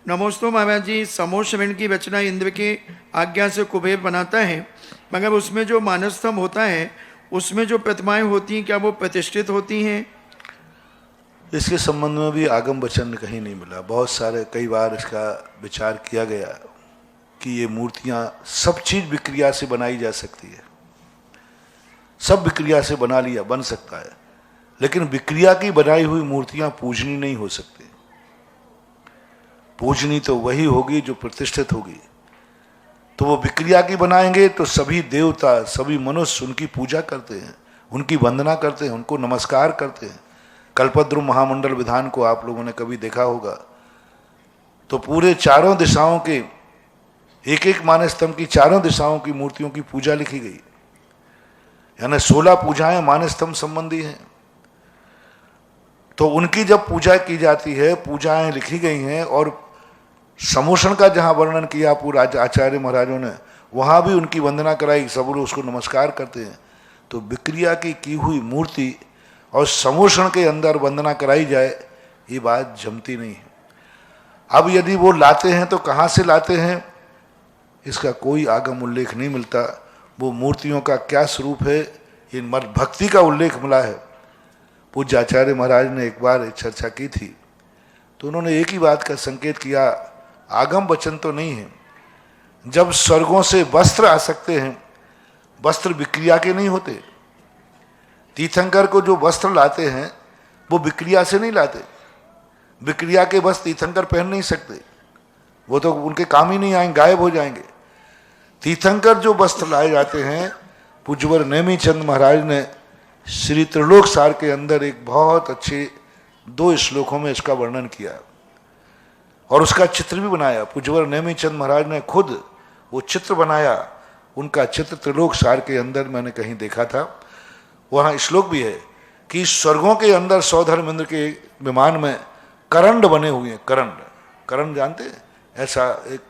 नमोस्तु महाराज जी। समोश्रवण की रचना इंद्र की आज्ञा से कुबेर बनाता है, मगर उसमें जो मानसस्तंभ होता है उसमें जो प्रतिमाएं होती हैं क्या वो प्रतिष्ठित होती हैं? इसके संबंध में भी आगम वचन कहीं नहीं मिला। बहुत सारे कई बार इसका विचार किया गया कि ये मूर्तियां सब चीज विक्रिया से बनाई जा सकती है, सब विक्रिया से बना लिया बन सकता है, लेकिन विक्रिया की बनाई हुई मूर्तियां पूजनी नहीं हो सकती। पूजनी तो वही होगी जो प्रतिष्ठित होगी। तो वो विक्रिया की बनाएंगे तो सभी देवता सभी मनुष्य उनकी पूजा करते हैं, उनकी वंदना करते हैं, उनको नमस्कार करते हैं। कल्पद्रुम महामंडल विधान को आप लोगों ने कभी देखा होगा तो पूरे चारों दिशाओं के एक एक मानसस्तंभ की चारों दिशाओं की मूर्तियों की पूजा लिखी गई, यानी 16 पूजाएं मानसस्तंभ संबंधी हैं। तो उनकी जब पूजा की जाती है, पूजाएं लिखी गई हैं और समोषण का जहां वर्णन किया पूरा आचार्य महाराजों ने, वहां भी उनकी वंदना कराई, सब लोग उसको नमस्कार करते हैं। तो विक्रिया की हुई मूर्ति और समोषण के अंदर वंदना कराई जाए, ये बात जमती नहीं है। अब यदि वो लाते हैं तो कहाँ से लाते हैं, इसका कोई आगम उल्लेख नहीं मिलता। वो मूर्तियों का क्या स्वरूप है, ये मत भक्ति का उल्लेख मिला है। पूज्य आचार्य महाराज ने एक बार चर्चा की थी तो उन्होंने एक ही बात का संकेत किया, आगम वचन तो नहीं है। जब स्वर्गों से वस्त्र आ सकते हैं, वस्त्र विक्रिया के नहीं होते। तीर्थंकर को जो वस्त्र लाते हैं वो विक्रिया से नहीं लाते। विक्रिया के वस्त्र तीर्थंकर पहन नहीं सकते, वो तो उनके काम ही नहीं आएंगे, गायब हो जाएंगे। तीर्थंकर जो वस्त्र लाए जाते हैं, पूज्यवर नेमीचंद महाराज ने श्री त्रिलोक सार के अंदर एक बहुत अच्छे 2 श्लोकों में इसका वर्णन किया और उसका चित्र भी बनाया। पूज्यवर नेमीचंद महाराज ने खुद वो चित्र बनाया। उनका चित्र त्रिलोक सार के अंदर मैंने कहीं देखा था। वहाँ श्लोक भी है कि स्वर्गों के अंदर सौधर्मेंद्र के विमान में करंड बने हुए हैं। करंड जानते हैं, ऐसा एक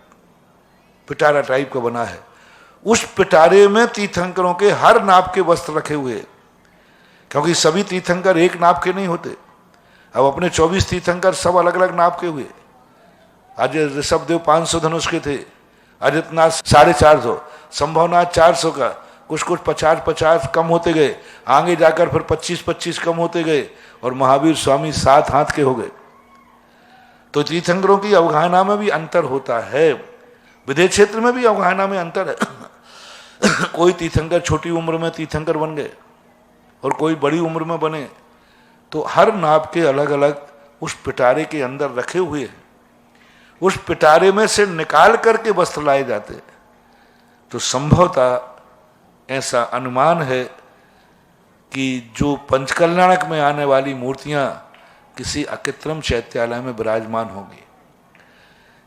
पिटारा टाइप का बना है। उस पिटारे में तीर्थंकरों के हर नाप के वस्त्र रखे हुए हैं, क्योंकि सभी तीर्थंकर एक नाप के नहीं होते। अब अपने 24 तीर्थंकर सब अलग अलग नाप के हुए। आज ऋषभदेव 500 धनुष के थे, अजितनाथ 450, संभवनाथ 400 का, कुछ 50-50 कम होते गए, आगे जाकर फिर 25-25 कम होते गए और महावीर स्वामी 7 हाथ के हो गए। तो तीर्थंकरों की अवगाहना में भी अंतर होता है, विदेश क्षेत्र में भी अवगाहना में अंतर है। कोई तीर्थंकर छोटी उम्र में तीर्थंकर बन गए और कोई बड़ी उम्र में बने। तो हर नाप के अलग अलग उस पिटारे के अंदर रखे हुए हैं। उस पिटारे में से निकाल करके वस्त्र लाए जाते हैं। तो संभवतः ऐसा अनुमान है कि जो पंचकल्याणक में आने वाली मूर्तियां किसी अकृत्रिम चैत्यालय में विराजमान होंगी,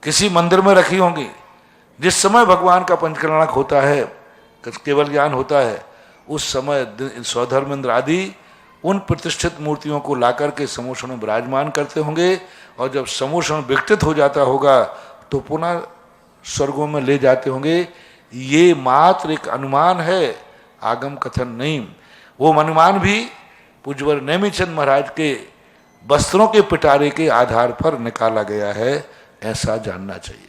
किसी मंदिर में रखी होंगी। जिस समय भगवान का पंचकल्याणक होता है, केवल ज्ञान होता है, उस समय सौधर्मेंद्र आदि उन प्रतिष्ठित मूर्तियों को लाकर के समोषण में विराजमान करते होंगे और जब समोषण विकटित हो जाता होगा तो पुनः स्वर्गों में ले जाते होंगे। ये मात्र एक अनुमान है, आगम कथन नहीं। वो अनुमान भी पूज्यवर नेमीचंद महाराज के वस्त्रों के पिटारे के आधार पर निकाला गया है, ऐसा जानना चाहिए।